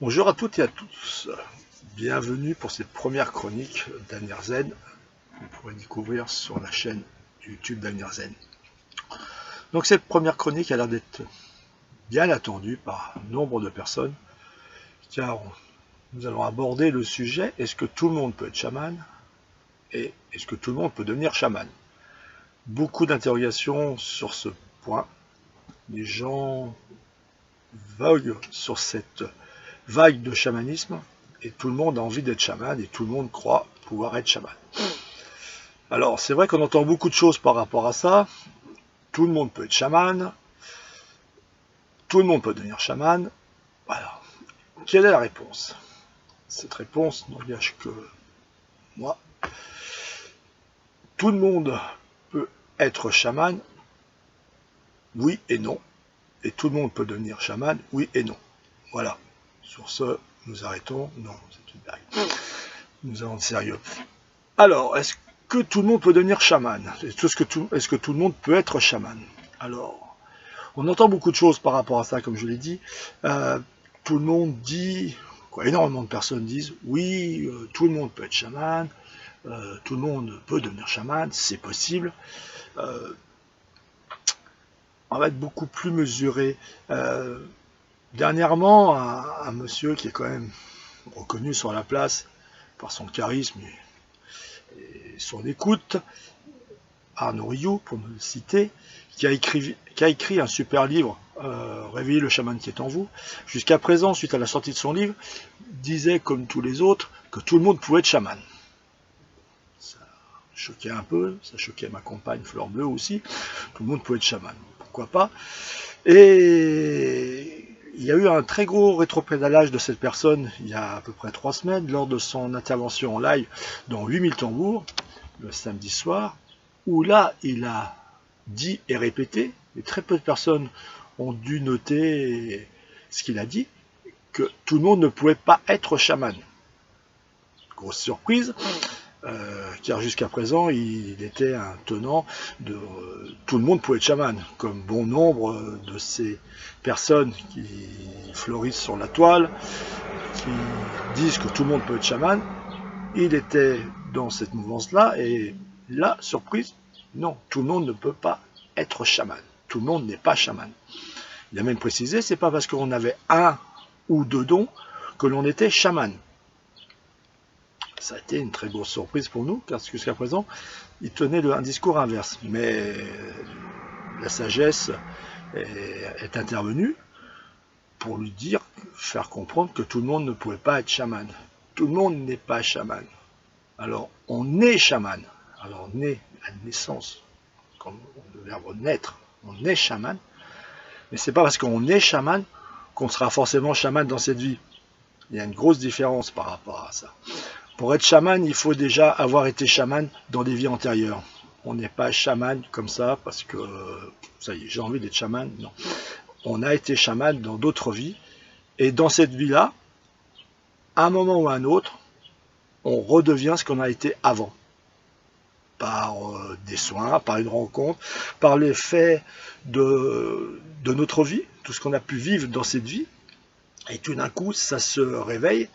Bonjour à toutes et à tous, bienvenue pour cette première chronique d'Avenir Zen que vous pourrez découvrir sur la chaîne YouTube d'Avenir Zen. Donc cette première chronique a l'air d'être bien attendue par nombre de personnes car nous allons aborder le sujet: est-ce que tout le monde peut être chaman et est-ce que tout le monde peut devenir chaman? Beaucoup d'interrogations sur ce point, les gens voguent sur cette vague de chamanisme et tout le monde a envie d'être chaman et tout le monde croit pouvoir être chaman. Alors c'est vrai qu'on entend beaucoup de choses par rapport à ça. Tout le monde peut être chaman, tout le monde peut devenir chaman. Alors, quelle est la réponse? Cette réponse n'engage que moi. Tout le monde peut être chaman, oui et non. Et tout le monde peut devenir chaman, oui et non. Voilà. Sur ce, nous arrêtons. Non, c'est une blague. Nous allons de sérieux. Alors, est-ce que tout le monde peut devenir chaman? Est-ce que tout le monde peut être chaman? Alors, on entend beaucoup de choses par rapport à ça, comme je l'ai dit. Tout le monde dit, énormément de personnes disent, oui, tout le monde peut être chaman, tout le monde peut devenir chaman, c'est possible. On va être beaucoup plus mesuré. Dernièrement, un monsieur qui est quand même reconnu sur la place par son charisme et son écoute, Arnaud Rioux, pour me le citer, qui a écrit un super livre, Réveillez le chaman qui est en vous. Jusqu'à présent, suite à la sortie de son livre, disait, comme tous les autres, que tout le monde pouvait être chaman. Ça choquait un peu, ça choquait ma compagne Fleur Bleue aussi, tout le monde pouvait être chaman, pourquoi pas. Et il y a eu un très gros rétropédalage de cette personne il y a à peu près 3 semaines, lors de son intervention en live dans 8000 tambours, le samedi soir, où là, il a dit et répété, et très peu de personnes ont dû noter ce qu'il a dit, que tout le monde ne pouvait pas être chaman. Grosse surprise, car jusqu'à présent, il était un tenant de tout le monde pouvait être chaman, comme bon nombre de ces personnes qui fleurissent sur la toile, qui disent que tout le monde peut être chaman. Il était dans cette mouvance-là, et là, surprise, non, tout le monde ne peut pas être chaman. Tout le monde n'est pas chaman. Il a même précisé, c'est pas parce qu'on avait un ou deux dons que l'on était chaman. Ça a été une très grosse surprise pour nous, car jusqu'à présent, il tenait un discours inverse. Mais la sagesse est intervenue pour lui dire, faire comprendre que tout le monde ne pouvait pas être chaman. Tout le monde n'est pas chaman. Alors, on est chaman. Alors, né, la naissance, comme le verbe naître, on est chaman. Mais c'est pas parce qu'on est chaman qu'on sera forcément chaman dans cette vie. Il y a une grosse différence par rapport à ça. Pour être chaman, il faut déjà avoir été chaman dans des vies antérieures. On n'est pas chaman comme ça parce que, ça y est, j'ai envie d'être chaman. Non. On a été chaman dans d'autres vies. Et dans cette vie-là, à un moment ou à un autre, on redevient ce qu'on a été avant. Par des soins, par une rencontre, par l'effet de notre vie, tout ce qu'on a pu vivre dans cette vie. Et tout d'un coup, ça se réveille.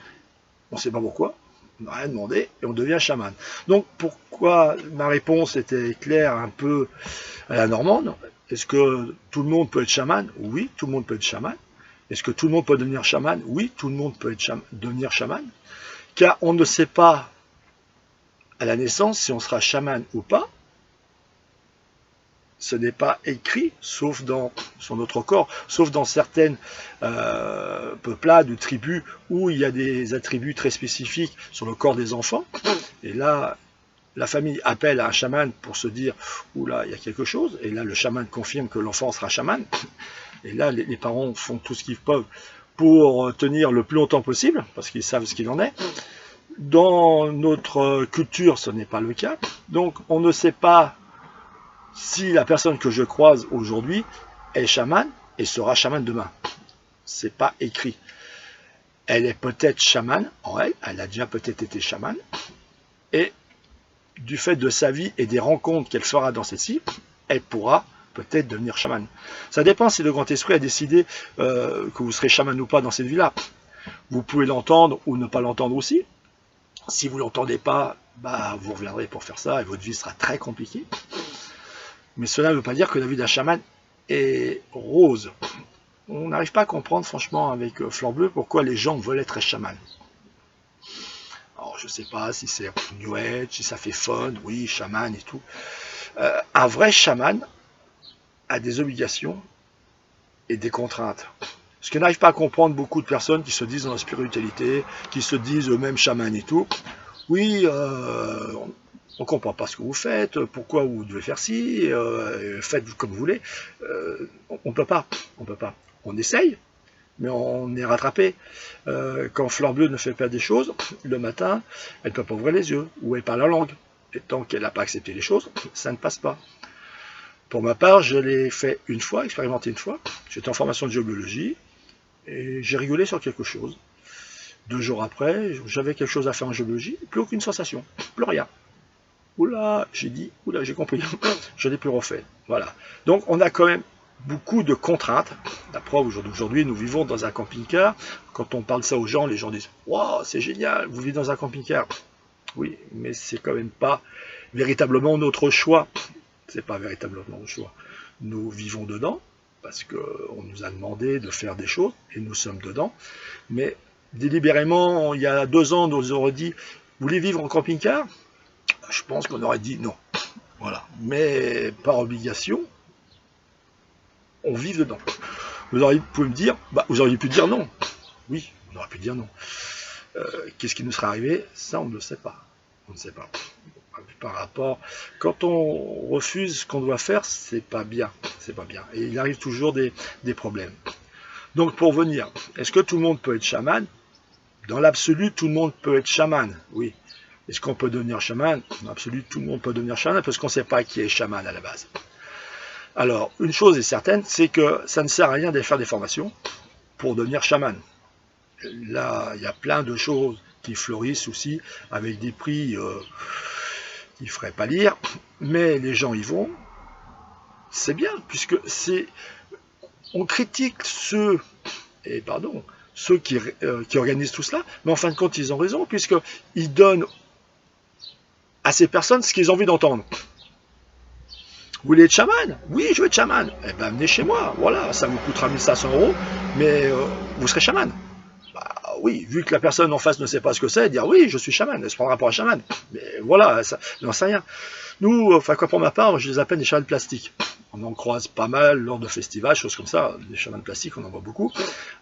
On ne sait pas pourquoi. On n'a rien demandé et on devient chaman. Donc pourquoi ma réponse était claire, un peu à la normande? Est-ce que tout le monde peut être chaman? Oui, tout le monde peut être chaman. Est-ce que tout le monde peut devenir chaman? Oui, tout le monde peut devenir chaman. Car on ne sait pas à la naissance si on sera chaman ou pas. Ce n'est pas écrit, sauf sur notre corps, sauf dans certaines peuplades ou tribus où il y a des attributs très spécifiques sur le corps des enfants. Et là, la famille appelle un chaman pour se dire « Oula, il y a quelque chose ». Et là, le chaman confirme que l'enfant sera chaman. Et là, les parents font tout ce qu'ils peuvent pour tenir le plus longtemps possible, parce qu'ils savent ce qu'il en est. Dans notre culture, ce n'est pas le cas. Donc, on ne sait pas si la personne que je croise aujourd'hui est chaman et sera chaman demain. C'est pas écrit. Elle est peut-être chamane en elle a déjà peut-être été chamane, et du fait de sa vie et des rencontres qu'elle fera dans cette vie, elle pourra peut-être devenir chamane. Ça dépend si le grand esprit a décidé que vous serez chaman ou pas dans cette vie-là. Vous pouvez l'entendre ou ne pas l'entendre aussi. Si vous ne l'entendez pas, bah, vous reviendrez pour faire ça et votre vie sera très compliquée. Mais cela ne veut pas dire que la vie d'un chaman est rose. On n'arrive pas à comprendre, franchement, avec Fleur Bleue, pourquoi les gens veulent être chaman. Alors, je ne sais pas si c'est New Age, si ça fait fun, oui, chaman et tout. Un vrai chaman a des obligations et des contraintes. Ce que n'arrive pas à comprendre beaucoup de personnes qui se disent dans la spiritualité, qui se disent eux-mêmes chamans et tout. Oui, on ne comprend pas ce que vous faites, pourquoi vous devez faire ci, faites comme vous voulez. On ne peut pas, on peut pas. On essaye, mais on est rattrapé. Quand Fleur Bleue ne fait pas des choses, le matin, elle ne peut pas ouvrir les yeux, ou elle parle la langue. Et tant qu'elle n'a pas accepté les choses, ça ne passe pas. Pour ma part, je l'ai fait une fois, expérimenté une fois. J'étais en formation de géobiologie, et j'ai rigolé sur quelque chose. 2 jours après, j'avais quelque chose à faire en géologie, plus aucune sensation, plus rien. Oula, j'ai dit, oula, j'ai compris, je l'ai plus refait. Voilà. Donc on a quand même beaucoup de contraintes. La preuve, aujourd'hui, nous vivons dans un camping-car. Quand on parle ça aux gens, les gens disent « Wow, c'est génial, vous vivez dans un camping-car ». Oui, mais c'est quand même pas véritablement notre choix. C'est pas véritablement notre choix. Nous vivons dedans, parce qu'on nous a demandé de faire des choses, et nous sommes dedans. Mais délibérément, il y a 2 ans, on nous aurait dit « Vous voulez vivre en camping-car » Je pense qu'on aurait dit non. Voilà. Mais par obligation, on vit dedans. Vous pouvez me dire, bah, vous auriez pu dire non. Oui, on aurait pu dire non. Qu'est-ce qui nous serait arrivé? Ça, on ne le sait pas. On ne sait pas. Par rapport, quand on refuse ce qu'on doit faire, c'est pas bien. C'est pas bien. Et il arrive toujours des problèmes. Donc pour venir, est-ce que tout le monde peut être chaman? Dans l'absolu, tout le monde peut être chaman. Oui. Est-ce qu'on peut devenir chaman? Dans l'absolu, tout le monde peut devenir chaman parce qu'on ne sait pas qui est chaman à la base. Alors, une chose est certaine, c'est que ça ne sert à rien d'aller faire des formations pour devenir chaman. Là, il y a plein de choses qui fleurissent aussi, avec des prix qui ne feraient pas lire, mais les gens y vont. C'est bien, puisque on critique ceux qui organisent tout cela, mais en fin de compte, ils ont raison, puisqu'ils donnent à ces personnes ce qu'ils ont envie d'entendre. Vous voulez être chaman? Oui, je veux être chaman. Eh bien, venez chez moi. Voilà, ça vous coûtera 1 500 €, mais vous serez chaman. Bah oui, vu que la personne en face ne sait pas ce que c'est, dire oui, je suis chaman, elle se prendra pour un chaman. Mais voilà, ça n'en sait rien. Nous, enfin quoi pour ma part, je les appelle des chamans plastiques. On en croise pas mal lors de festivals, choses comme ça. Des chamans plastiques, on en voit beaucoup.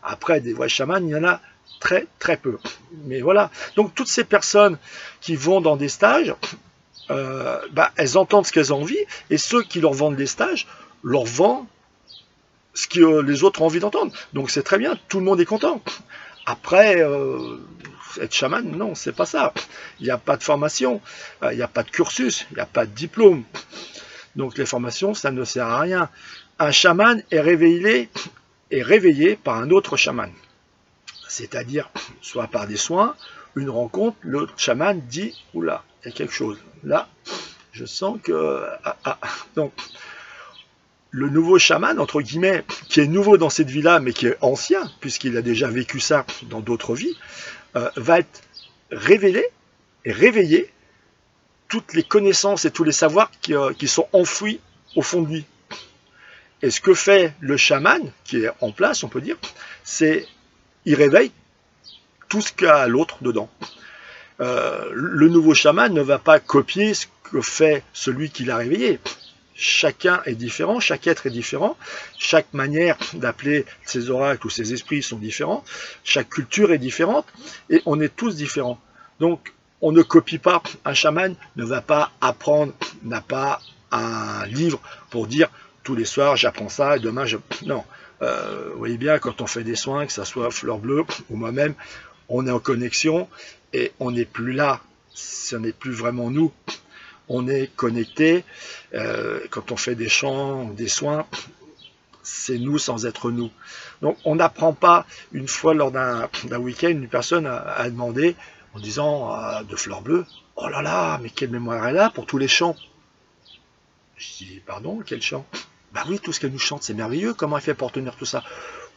Après, des vrais chamans, il y en a très très peu. Mais voilà. Donc toutes ces personnes qui vont dans des stages, elles entendent ce qu'elles ont envie, et ceux qui leur vendent des stages leur vendent ce que les autres ont envie d'entendre. Donc c'est très bien, tout le monde est content. Après, être chaman, non, c'est pas ça. Il n'y a pas de formation, il n'y a pas de cursus, il n'y a pas de diplôme. Donc les formations, ça ne sert à rien. Un chaman est réveillé par un autre chaman. C'est-à-dire, soit par des soins, une rencontre, l'autre chaman dit « Oula, il y a quelque chose. Là, je sens que... » Donc, le nouveau chaman, entre guillemets, qui est nouveau dans cette vie-là, mais qui est ancien, puisqu'il a déjà vécu ça dans d'autres vies, va être révélé et réveillé toutes les connaissances et tous les savoirs qui sont enfouis au fond de lui. Et ce que fait le chaman, qui est en place, on peut dire, c'est il réveille tout ce qu'a l'autre dedans. Le nouveau chaman ne va pas copier ce que fait celui qui l'a réveillé. Chacun est différent, chaque être est différent, chaque manière d'appeler ses oracles ou ses esprits sont différents, chaque culture est différente, et on est tous différents. Donc, on ne copie pas. Un chaman ne va pas apprendre, n'a pas un livre pour dire tous les soirs j'apprends ça et demain je... Non. Vous voyez bien, quand on fait des soins, que ce soit Fleur Bleue ou moi-même, on est en connexion et on n'est plus là. Ce n'est plus vraiment nous. On est connecté. Quand on fait des chants, des soins, c'est nous sans être nous. Donc on n'apprend pas. Une fois lors d'un week-end, une personne a demandé, en disant de Fleur Bleue, « Oh là là, mais quelle mémoire elle a pour tous les chants !» Je dis, pardon, quel chant? Bah oui, tout ce qu'elle nous chante, c'est merveilleux. Comment elle fait pour tenir tout ça?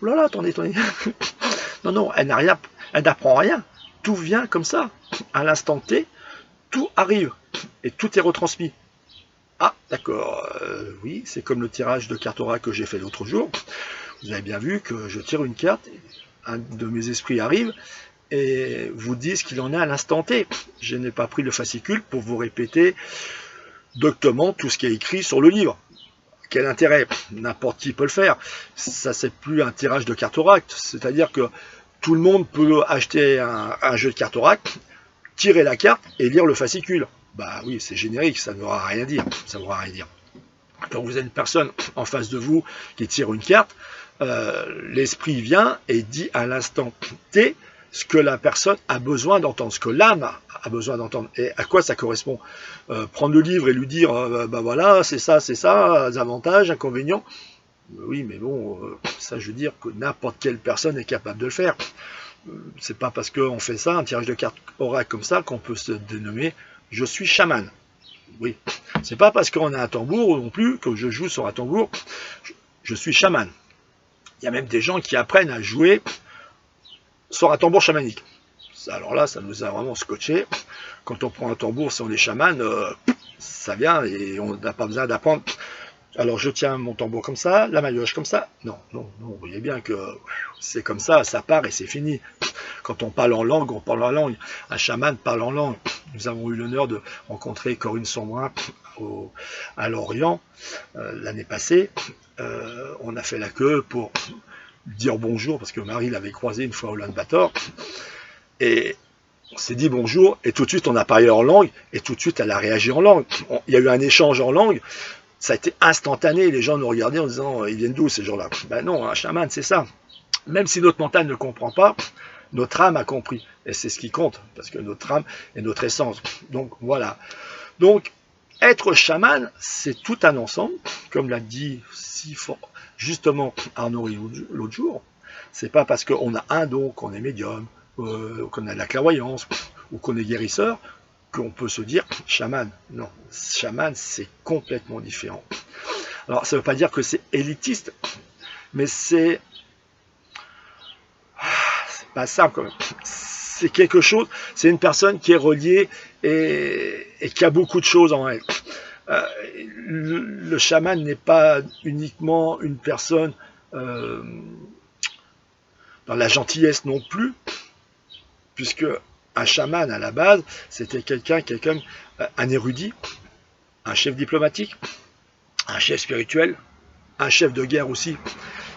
Oh là là, attendez. Non, elle n'a rien. Elle n'apprend rien. Tout vient comme ça. À l'instant T, tout arrive. Et tout est retransmis. Ah, d'accord. Oui, c'est comme le tirage de cartes oracle que j'ai fait l'autre jour. Vous avez bien vu que je tire une carte, un de mes esprits arrive et vous dit ce qu'il en est à l'instant T. Je n'ai pas pris le fascicule pour vous répéter doctement tout ce qui est écrit sur le livre. Quel intérêt? N'importe qui peut le faire. Ça, c'est plus un tirage de cartes oracle. C'est-à-dire que tout le monde peut acheter un jeu de cartes oracle, tirer la carte et lire le fascicule. Bah oui, c'est générique, ça n'aura rien à dire. Ça n'aura rien à dire. Quand vous avez une personne en face de vous qui tire une carte, l'esprit vient et dit à l'instant T ce que la personne a besoin d'entendre, ce que l'âme a besoin d'entendre. Et à quoi ça correspond? Prendre le livre et lui dire, bah voilà, c'est ça, avantages, inconvénients. Oui, mais bon, ça je veux dire que n'importe quelle personne est capable de le faire. C'est pas parce qu'on fait ça, un tirage de cartes oracle comme ça, qu'on peut se dénommer « je suis chaman ». Oui, c'est pas parce qu'on a un tambour non plus, que je joue sur un tambour, je suis chaman. Il y a même des gens qui apprennent à jouer sur un tambour chamanique. Alors là, ça nous a vraiment scotché. Quand on prend un tambour, si on est chaman, ça vient et on n'a pas besoin d'apprendre. Alors je tiens mon tambour comme ça, la maillotche comme ça. Non, vous voyez bien que c'est comme ça part et c'est fini. Quand on parle en langue, on parle en langue. Un chaman parle en langue. Nous avons eu l'honneur de rencontrer Corinne Sombrin à Lorient l'année passée. On a fait la queue pour dire bonjour, parce que Marie l'avait croisé une fois au Ulaanbaatar. Et on s'est dit bonjour, et tout de suite on a parlé en langue, et tout de suite elle a réagi en langue. Il y a eu un échange en langue. Ça a été instantané, les gens nous regardaient en disant « ils viennent d'où ces gens-là » Ben non, un chaman c'est ça. Même si notre mental ne comprend pas, notre âme a compris. Et c'est ce qui compte, parce que notre âme est notre essence. Donc voilà. Donc être chaman, c'est tout un ensemble, comme l'a dit si fort, justement Arnaud l'autre jour. C'est pas parce qu'on a un don, qu'on est médium, qu'on a de la clairvoyance, ou qu'on est guérisseur, qu'on peut se dire chaman. Non, chaman, c'est complètement différent. Alors, ça ne veut pas dire que c'est élitiste, mais c'est pas simple quand même. C'est quelque chose, c'est une personne qui est reliée et qui a beaucoup de choses en elle. Le chaman n'est pas uniquement une personne dans la gentillesse non plus, puisque un chaman, à la base, c'était quelqu'un, un érudit, un chef diplomatique, un chef spirituel, un chef de guerre aussi.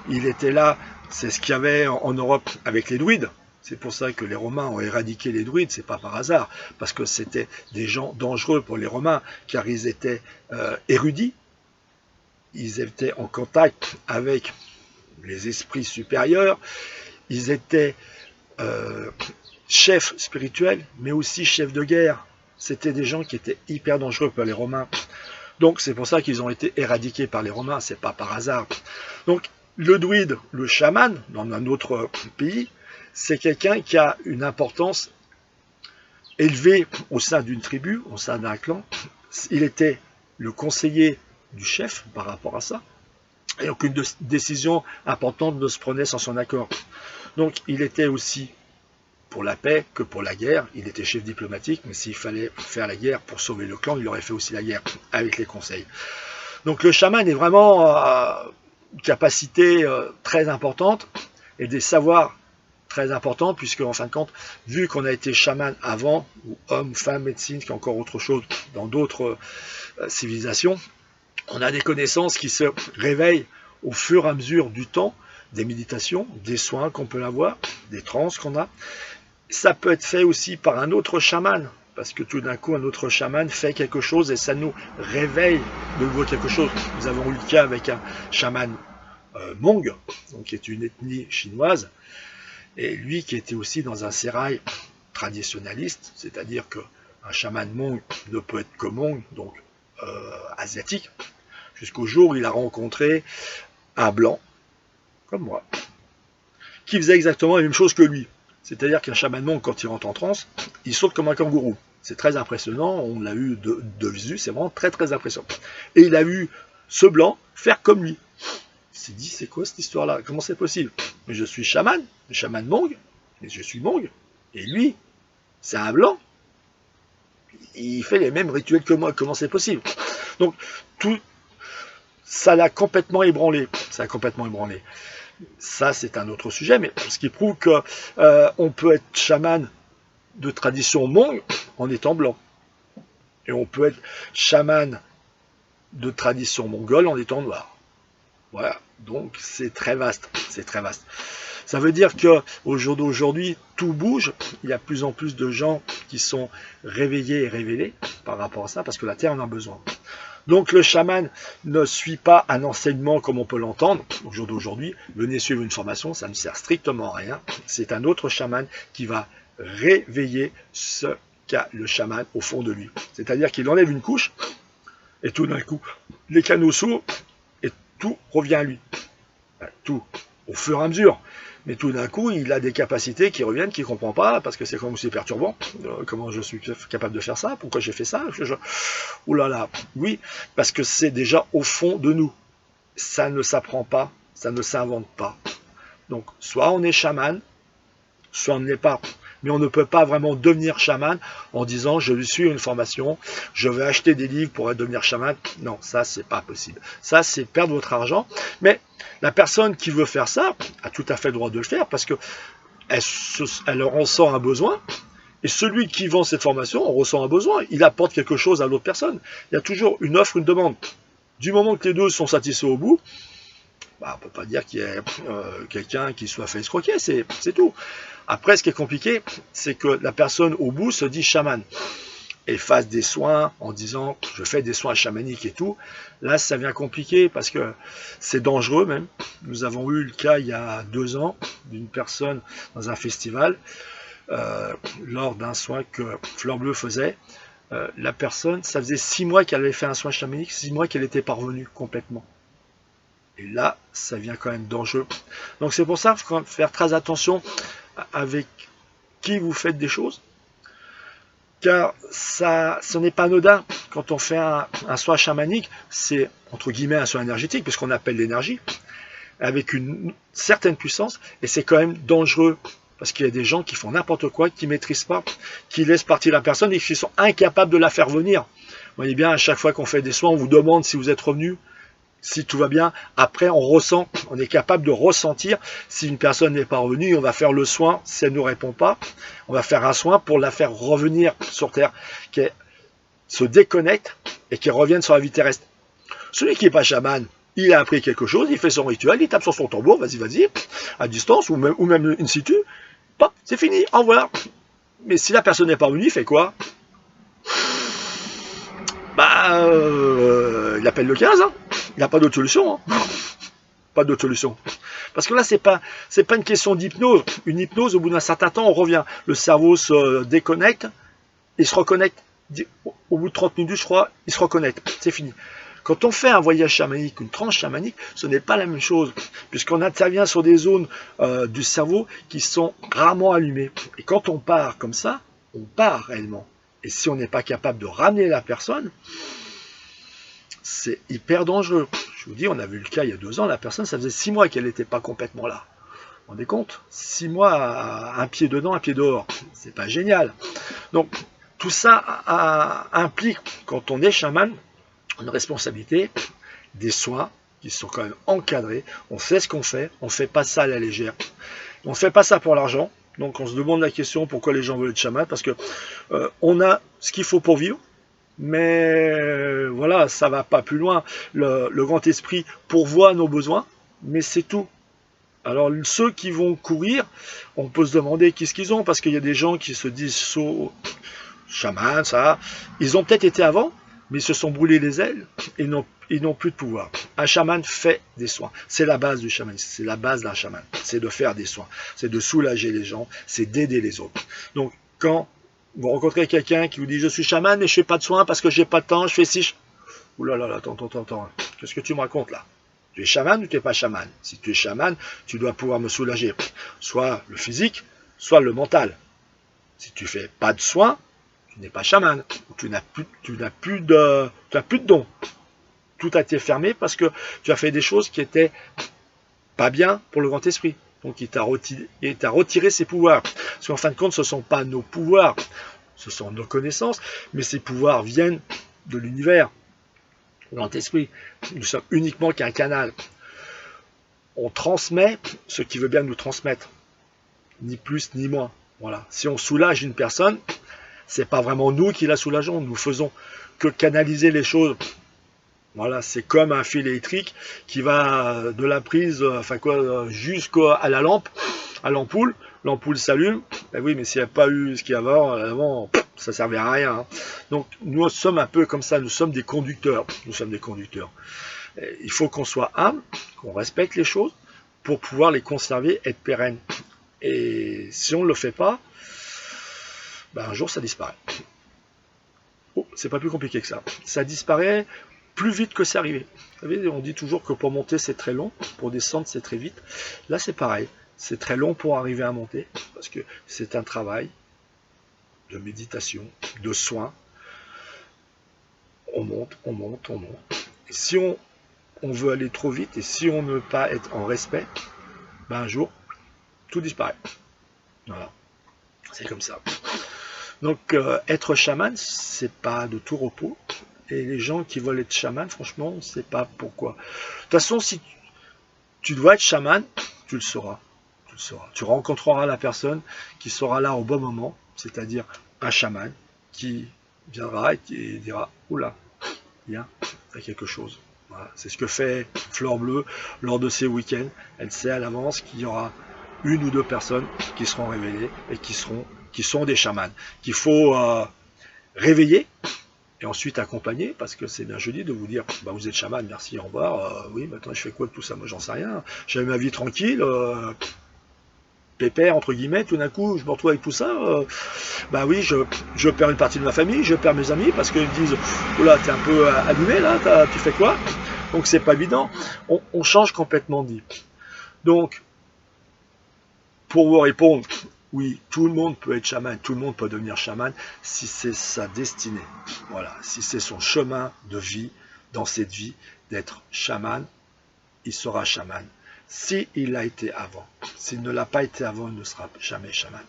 Il était là, c'est ce qu'il y avait en Europe avec les druides. C'est pour ça que les Romains ont éradiqué les druides, c'est pas par hasard, parce que c'était des gens dangereux pour les Romains, car ils étaient érudits, ils étaient en contact avec les esprits supérieurs, ils étaient chefs spirituels, mais aussi chefs de guerre. C'était des gens qui étaient hyper dangereux pour les Romains. Donc c'est pour ça qu'ils ont été éradiqués par les Romains, c'est pas par hasard. Donc le druide, le chaman, dans un autre pays, c'est quelqu'un qui a une importance élevée au sein d'une tribu, au sein d'un clan. Il était le conseiller du chef par rapport à ça. Et donc une décision importante ne se prenait sans son accord. Donc il était aussi pour la paix que pour la guerre. Il était chef diplomatique, mais s'il fallait faire la guerre pour sauver le clan, il aurait fait aussi la guerre avec les conseils. Donc le chaman est vraiment une capacité très importante et des savoirs très importants, puisque en fin de compte, vu qu'on a été chaman avant, ou homme, femme, médecine, qui est encore autre chose dans d'autres civilisations, on a des connaissances qui se réveillent au fur et à mesure du temps, des méditations, des soins qu'on peut avoir, des trans qu'on a. Ça peut être fait aussi par un autre chaman, parce que tout d'un coup, un autre chaman fait quelque chose et ça nous réveille de nouveau quelque chose. Nous avons eu le cas avec un chaman Hmong, donc qui est une ethnie chinoise, et lui qui était aussi dans un sérail traditionnaliste, c'est-à-dire qu'un chaman Hmong ne peut être que Hmong, donc asiatique, jusqu'au jour où il a rencontré un blanc, comme moi, qui faisait exactement la même chose que lui. C'est-à-dire qu'un chaman Hmong, quand il rentre en transe, il saute comme un kangourou. C'est très impressionnant, on l'a eu de visu, c'est vraiment très très impressionnant. Et il a vu ce blanc faire comme lui. Il s'est dit, c'est quoi cette histoire-là? Comment c'est possible? Mais je suis chaman, le chaman Hmong, mais je suis Mong, et lui, c'est un blanc, il fait les mêmes rituels que moi, comment c'est possible? Donc, tout, ça l'a complètement ébranlé, Ça, c'est un autre sujet, mais ce qui prouve que on peut être chaman de tradition Mong en étant blanc. Et on peut être chaman de tradition mongole en étant noir. Voilà, donc c'est très vaste, Ça veut dire qu'au jour d'aujourd'hui, tout bouge. Il y a de plus en plus de gens qui sont réveillés et révélés par rapport à ça, parce que la Terre en a besoin. Donc le chaman ne suit pas un enseignement comme on peut l'entendre. Au jour d'aujourd'hui, venez suivre une formation, ça ne sert strictement à rien. C'est un autre chaman qui va réveiller ce qu'a le chaman au fond de lui. C'est-à-dire qu'il enlève une couche, et tout d'un coup, les canaux s'ouvrent, et tout revient à lui. Tout, au fur et à mesure. Mais tout d'un coup, il a des capacités qui reviennent, qu'il ne comprend pas, parce que c'est comme c'est perturbant. Comment je suis capable de faire ça? Pourquoi j'ai fait ça? Ouh là là, oui, parce que c'est déjà au fond de nous. Ça ne s'apprend pas, ça ne s'invente pas. Donc, soit on est chaman, soit on ne l'est pas. Mais on ne peut pas vraiment devenir chaman en disant je suis une formation, je vais acheter des livres pour devenir chaman. Non, ça c'est pas possible. Ça c'est perdre votre argent. Mais la personne qui veut faire ça a tout à fait le droit de le faire parce que elle ressent un besoin. Et celui qui vend cette formation en ressent un besoin. Il apporte quelque chose à l'autre personne. Il y a toujours une offre, une demande. Du moment que les deux sont satisfaits au bout, on ne peut pas dire qu'il y ait quelqu'un qui soit fait escroquer, c'est tout. Après, ce qui est compliqué, c'est que la personne au bout se dit chaman et fasse des soins en disant je fais des soins chamaniques et tout. Là, ça devient compliqué parce que c'est dangereux même. Nous avons eu le cas il y a 2 ans d'une personne dans un festival lors d'un soin que Fleur Bleue faisait. La personne, ça faisait 6 mois qu'elle avait fait un soin chamanique, 6 mois qu'elle était parvenue complètement. Et là, ça devient quand même dangereux. Donc c'est pour ça qu'il faut faire très attention avec qui vous faites des choses. Car ça, ce n'est pas anodin. Quand on fait un soin chamanique, c'est entre guillemets un soin énergétique, puisqu'on appelle l'énergie, avec une certaine puissance, et c'est quand même dangereux. Parce qu'il y a des gens qui font n'importe quoi, qui ne maîtrisent pas, qui laissent partir la personne et qui sont incapables de la faire venir. Vous voyez bien, à chaque fois qu'on fait des soins, on vous demande si vous êtes revenu. Si tout va bien, après on ressent, on est capable de ressentir si une personne n'est pas revenue, on va faire le soin, si elle ne nous répond pas, on va faire un soin pour la faire revenir sur Terre, qu'elle se déconnecte et qu'elle revienne sur la vie terrestre. Celui qui n'est pas chaman, il a appris quelque chose, il fait son rituel, il tape sur son tambour, vas-y, à distance, ou même in situ, c'est fini, au revoir. Mais si la personne n'est pas revenue, il fait quoi? Il appelle le 15, hein. Il n'y a pas d'autre solution. Hein. Pas d'autre solution. Parce que là, c'est pas une question d'hypnose. Une hypnose, au bout d'un certain temps, on revient. Le cerveau se déconnecte et se reconnecte. Au bout de 30 minutes, je crois, il se reconnecte. C'est fini. Quand on fait un voyage chamanique, une tranche chamanique, ce n'est pas la même chose. Puisqu'on intervient sur des zones du cerveau qui sont rarement allumées. Et quand on part comme ça, on part réellement. Et si on n'est pas capable de ramener la personne, c'est hyper dangereux. Je vous dis, on a vu le cas il y a 2 ans, la personne, ça faisait 6 mois qu'elle n'était pas complètement là. Vous vous rendez compte? 6 mois, un pied dedans, un pied dehors. C'est pas génial. Donc, tout ça implique, quand on est chaman, une responsabilité, des soins qui sont quand même encadrés. On sait ce qu'on fait, on ne fait pas ça à la légère. On ne fait pas ça pour l'argent. Donc, on se demande la question pourquoi les gens veulent être chaman, parce que on a ce qu'il faut pour vivre. Mais voilà, ça va pas plus loin. Le grand esprit pourvoit nos besoins, mais c'est tout. Alors ceux qui vont courir, on peut se demander qu'est-ce qu'ils ont, parce qu'il y a des gens qui se disent chamans, ça, ils ont peut-être été avant, mais ils se sont brûlés les ailes et ils n'ont plus de pouvoir. Un chaman fait des soins. C'est la base du chamanisme, c'est la base d'un chaman. C'est de faire des soins, c'est de soulager les gens, c'est d'aider les autres. Donc quand vous rencontrez quelqu'un qui vous dit « Je suis chaman, mais je ne fais pas de soins parce que je n'ai pas de temps, je fais ci. » Ouh là là, attends. Qu'est-ce que tu me racontes là? Tu es chaman ou tu n'es pas chaman? Si tu es chaman, tu dois pouvoir me soulager. Soit le physique, soit le mental. Si tu ne fais pas de soins, tu n'es pas chaman. Tu n'as plus de dons. Tout a été fermé parce que tu as fait des choses qui n'étaient pas bien pour le grand esprit. Donc il t'a retiré ses pouvoirs. Parce qu'en fin de compte, ce ne sont pas nos pouvoirs, ce sont nos connaissances, mais ces pouvoirs viennent de l'univers, de notre esprit. Nous sommes uniquement qu'un canal. On transmet ce qui veut bien nous transmettre, ni plus ni moins. Voilà. Si on soulage une personne, c'est pas vraiment nous qui la soulageons, nous faisons que canaliser les choses. Voilà, c'est comme un fil électrique qui va de la prise, jusqu'à la lampe, à l'ampoule. L'ampoule s'allume. Ben oui, mais s'il n'y a pas eu ce qu'il y avait avant, ça ne servait à rien. Hein. Donc nous sommes un peu comme ça, nous sommes des conducteurs. Nous sommes des conducteurs. Il faut qu'on soit humble, qu'on respecte les choses pour pouvoir les conserver, être pérennes. Et si on ne le fait pas, ben un jour ça disparaît. Oh, c'est pas plus compliqué que ça. Ça disparaît plus vite que c'est arrivé. Vous savez, on dit toujours que pour monter c'est très long, pour descendre c'est très vite. Là c'est pareil, c'est très long pour arriver à monter, parce que c'est un travail de méditation, de soin. On monte, on monte, on monte. Et si on veut aller trop vite, et si on ne veut pas être en respect, ben un jour, tout disparaît. Voilà, c'est comme ça. Donc être chaman, c'est pas de tout repos. Et les gens qui veulent être chaman, franchement, on ne sait pas pourquoi. De toute façon, si tu dois être chaman, tu le sauras. Tu le sauras. Tu rencontreras la personne qui sera là au bon moment, c'est-à-dire un chaman qui viendra et qui dira « Oula, viens, il y a quelque chose ». Voilà. C'est ce que fait Fleur Bleue lors de ses week-ends. Elle sait à l'avance qu'il y aura une ou deux personnes qui seront révélées et qui sont des chamans, qu'il faut réveiller et ensuite accompagner, parce que c'est bien joli de vous dire bah, vous êtes chaman, merci, au revoir, oui, maintenant je fais quoi de tout ça, moi j'en sais rien, j'avais ma vie tranquille, pépère entre guillemets, tout d'un coup je me retrouve avec tout ça, bah oui, je perds une partie de ma famille, je perds mes amis, parce qu'ils disent oula, t'es un peu allumé là, tu fais quoi? Donc c'est pas évident, on change complètement de vie. Donc pour vous répondre, oui, tout le monde peut être chaman, tout le monde peut devenir chaman si c'est sa destinée. Voilà, si c'est son chemin de vie, dans cette vie, d'être chaman, il sera chaman. S'il l'a été avant, s'il ne l'a pas été avant, il ne sera jamais chaman.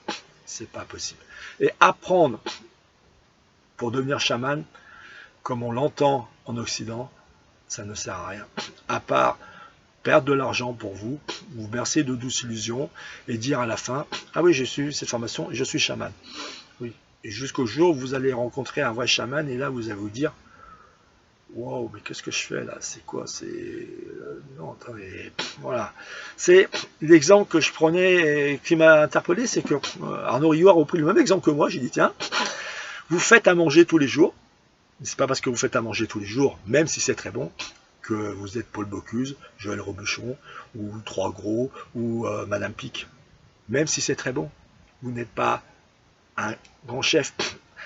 C'est pas possible. Et apprendre pour devenir chaman, comme on l'entend en Occident, ça ne sert à rien. À part perdre de l'argent pour vous, vous bercer de douces illusions et dire à la fin « Ah oui, j'ai suivi cette formation, je suis chaman. » Oui. Et jusqu'au jour où vous allez rencontrer un vrai chaman et là vous allez vous dire « Wow, mais qu'est-ce que je fais là? C'est quoi? C'est... non, attendez... » Voilà. C'est l'exemple que je prenais et qui m'a interpellé, c'est que Arnaud Rioux a repris le même exemple que moi. J'ai dit « Tiens, vous faites à manger tous les jours. » C'est pas parce que vous faites à manger tous les jours, même si c'est très bon, que vous êtes Paul Bocuse, Joël Robuchon, ou Trois Gros, ou Madame Pic. Même si c'est très bon, vous n'êtes pas un grand chef.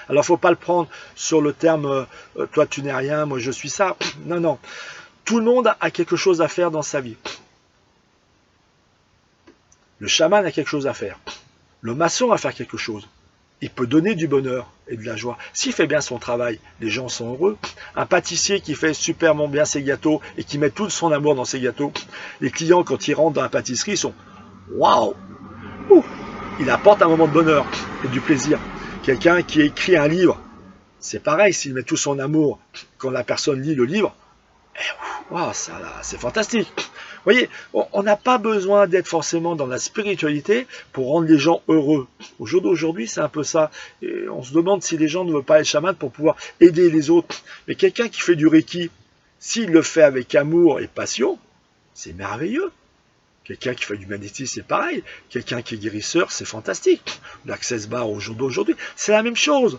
Alors, il ne faut pas le prendre sur le terme « toi, tu n'es rien, moi, je suis ça ». Non, non. Tout le monde a quelque chose à faire dans sa vie. Le chaman a quelque chose à faire. Le maçon va faire quelque chose. Il peut donner du bonheur et de la joie. S'il fait bien son travail, les gens sont heureux. Un pâtissier qui fait superment bien ses gâteaux et qui met tout son amour dans ses gâteaux, les clients, quand ils rentrent dans la pâtisserie, sont « Waouh !» Il apporte un moment de bonheur et du plaisir. Quelqu'un qui écrit un livre, c'est pareil, s'il met tout son amour, quand la personne lit le livre, wow, ça là, c'est fantastique. Vous voyez, on n'a pas besoin d'être forcément dans la spiritualité pour rendre les gens heureux. Au jour d'aujourd'hui, c'est un peu ça. Et on se demande si les gens ne veulent pas être chamans pour pouvoir aider les autres. Mais quelqu'un qui fait du Reiki, s'il le fait avec amour et passion, c'est merveilleux. Quelqu'un qui fait du magnétisme, c'est pareil. Quelqu'un qui est guérisseur, c'est fantastique. L'Access Bar au jour d'aujourd'hui, c'est la même chose.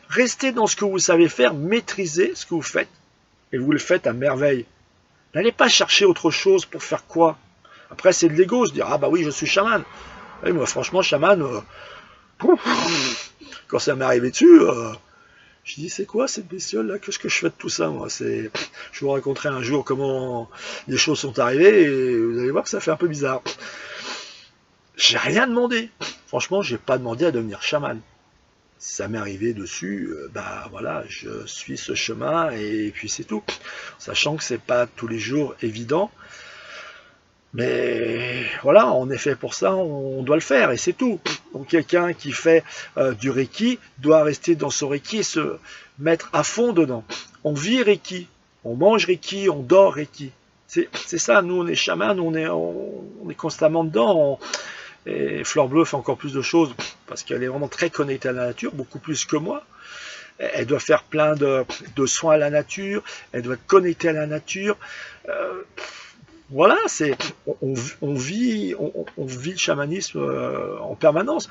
Restez dans ce que vous savez faire, maîtrisez ce que vous faites, et vous le faites à merveille. N'allez pas chercher autre chose pour faire quoi. Après, c'est de l'ego, se dire « Ah bah oui, je suis chaman. » Oui, moi, franchement, chaman, quand ça m'est arrivé dessus, je dis « C'est quoi cette bestiole-là? Qu'est-ce que je fais de tout ça, moi ?» Je vous raconterai un jour comment les choses sont arrivées, et vous allez voir que ça fait un peu bizarre. J'ai rien demandé. Franchement, j'ai pas demandé à devenir chaman. Ça m'est arrivé dessus, bah voilà, je suis ce chemin et puis c'est tout. Sachant que c'est pas tous les jours évident. Mais voilà, on est fait pour ça, on doit le faire et c'est tout. Donc quelqu'un qui fait du Reiki doit rester dans son Reiki et se mettre à fond dedans. On vit Reiki, on mange Reiki, on dort Reiki. C'est ça, nous on est chamans, on est constamment dedans. Et Fleur Bleue fait encore plus de choses parce qu'elle est vraiment très connectée à la nature, beaucoup plus que moi. Elle doit faire plein de soins à la nature, elle doit être connectée à la nature. Voilà, on vit le chamanisme en permanence.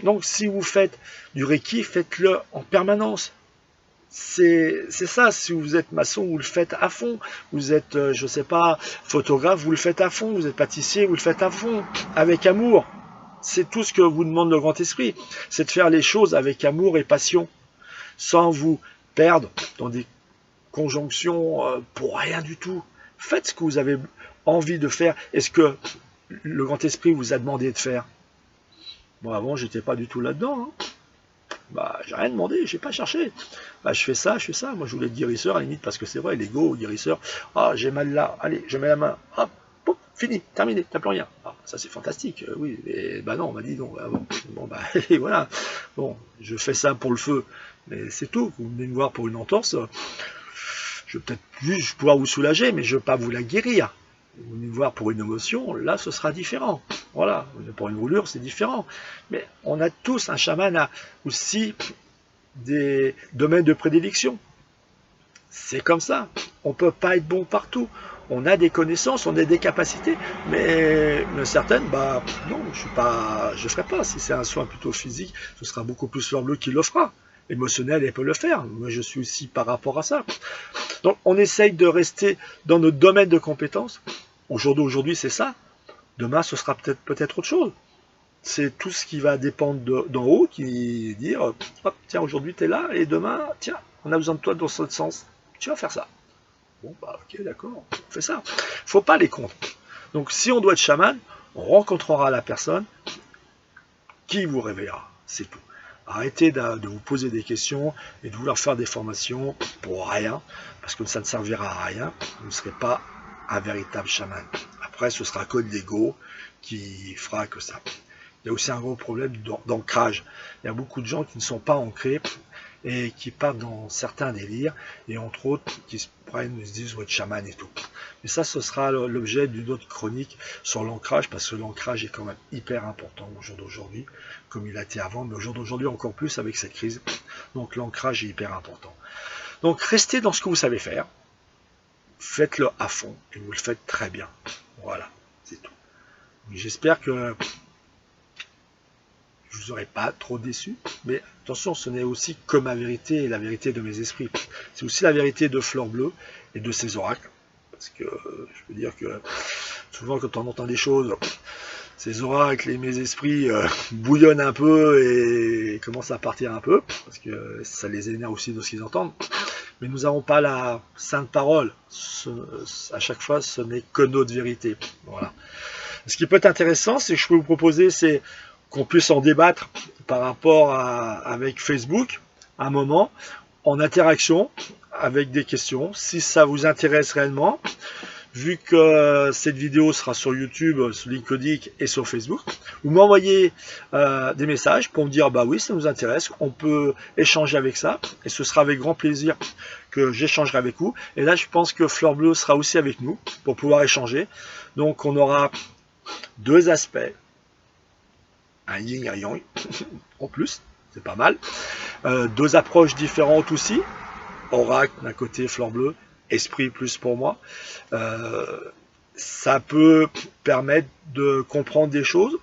Donc si vous faites du Reiki, faites-le en permanence. C'est ça, si vous êtes maçon, vous le faites à fond. Vous êtes, je sais pas, photographe, vous le faites à fond. Vous êtes pâtissier, vous le faites à fond, avec amour. C'est tout ce que vous demande le grand esprit. C'est de faire les choses avec amour et passion, sans vous perdre dans des conjonctions pour rien du tout. Faites ce que vous avez envie de faire. Est-ce que le grand esprit vous a demandé de faire? Moi, avant, j'étais pas du tout là-dedans. Hein. Bah, j'ai rien demandé, j'ai pas cherché. Bah, je fais ça. Moi, je voulais être guérisseur à la limite parce que c'est vrai, l'ego, guérisseur. Ah, j'ai mal là. Allez, je mets la main. Hop, pouf, fini, terminé, t'as plus rien. Ah, ça, c'est fantastique. Oui, mais bah non, on m'a dit non. Bah, bon, bah, et voilà. Bon, je fais ça pour le feu, mais c'est tout. Vous venez me voir pour une entorse. Je vais peut-être juste pouvoir vous soulager, mais je ne vais pas vous la guérir. Vous venez me voir pour une émotion, là ce sera différent. Voilà, pour une roulure c'est différent. Mais on a tous, un chaman a aussi des domaines de prédilection. C'est comme ça. On ne peut pas être bon partout. On a des connaissances, on a des capacités, mais certaines, bah non, je ne ferai pas. Si c'est un soin plutôt physique, ce sera beaucoup plus Fleur Bleue qui le fera. Émotionnel, elle peut le faire. Moi, je suis aussi par rapport à ça. Donc, on essaye de rester dans notre domaine de compétences. Aujourd'hui, c'est ça. Demain, ce sera peut-être autre chose. C'est tout ce qui va dépendre d'en haut, qui dire, hop, tiens, aujourd'hui, tu es là, et demain, tiens, on a besoin de toi dans ce sens. Tu vas faire ça. Bon, bah, ok, d'accord, on fait ça. Faut pas les contre. Donc, si on doit être chaman, on rencontrera la personne qui vous réveillera. C'est tout. Arrêtez de vous poser des questions et de vouloir faire des formations pour rien, parce que ça ne servira à rien. Vous ne serez pas un véritable chaman. Après, ce sera que de l'ego qui fera que ça. Il y a aussi un gros problème d'ancrage. Il y a beaucoup de gens qui ne sont pas ancrés et qui partent dans certains délires, et entre autres, qui se prennent, se disent, ouais, être chaman et tout. Mais ça, ce sera l'objet d'une autre chronique sur l'ancrage, parce que l'ancrage est quand même hyper important au jour d'aujourd'hui, comme il a été avant, mais au jour d'aujourd'hui encore plus avec cette crise. Donc l'ancrage est hyper important. Donc restez dans ce que vous savez faire, faites-le à fond, et vous le faites très bien. Voilà, c'est tout. J'espère que je ne vous aurai pas trop déçu, mais attention, ce n'est aussi que ma vérité et la vérité de mes esprits. C'est aussi la vérité de Fleur Bleue et de ses oracles, parce que je peux dire que souvent quand on entend des choses, ces oracles et mes esprits bouillonnent un peu et commencent à partir un peu, parce que ça les énerve aussi de ce qu'ils entendent. Mais nous n'avons pas la sainte parole. À chaque fois, ce n'est que notre vérité. Voilà. Ce qui peut être intéressant, c'est que je peux vous proposer, c'est qu'on puisse en débattre par rapport avec Facebook, à un moment, en interaction, avec des questions, si ça vous intéresse réellement. Vu que cette vidéo sera sur YouTube, sur LinkedIn et sur Facebook, vous m'envoyez des messages pour me dire, bah oui, ça nous intéresse, on peut échanger avec ça, et ce sera avec grand plaisir que j'échangerai avec vous. Et là, je pense que Fleur Bleue sera aussi avec nous pour pouvoir échanger. Donc, on aura deux aspects, un yin et un yang, en plus, c'est pas mal. Deux approches différentes aussi, oracle d'un côté, Fleur Bleue, esprit plus pour moi. Ça peut permettre de comprendre des choses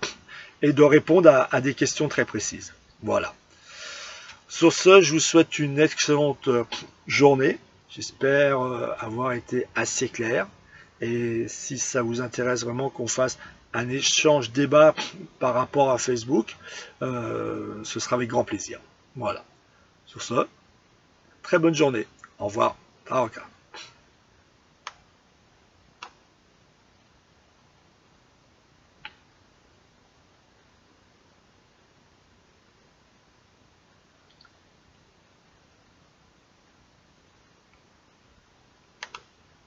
et de répondre à des questions très précises. Voilà. Sur ce, je vous souhaite une excellente journée. J'espère avoir été assez clair. Et si ça vous intéresse vraiment qu'on fasse un échange débat par rapport à Facebook, ce sera avec grand plaisir. Voilà. Sur ce, très bonne journée. Au revoir. Taraka.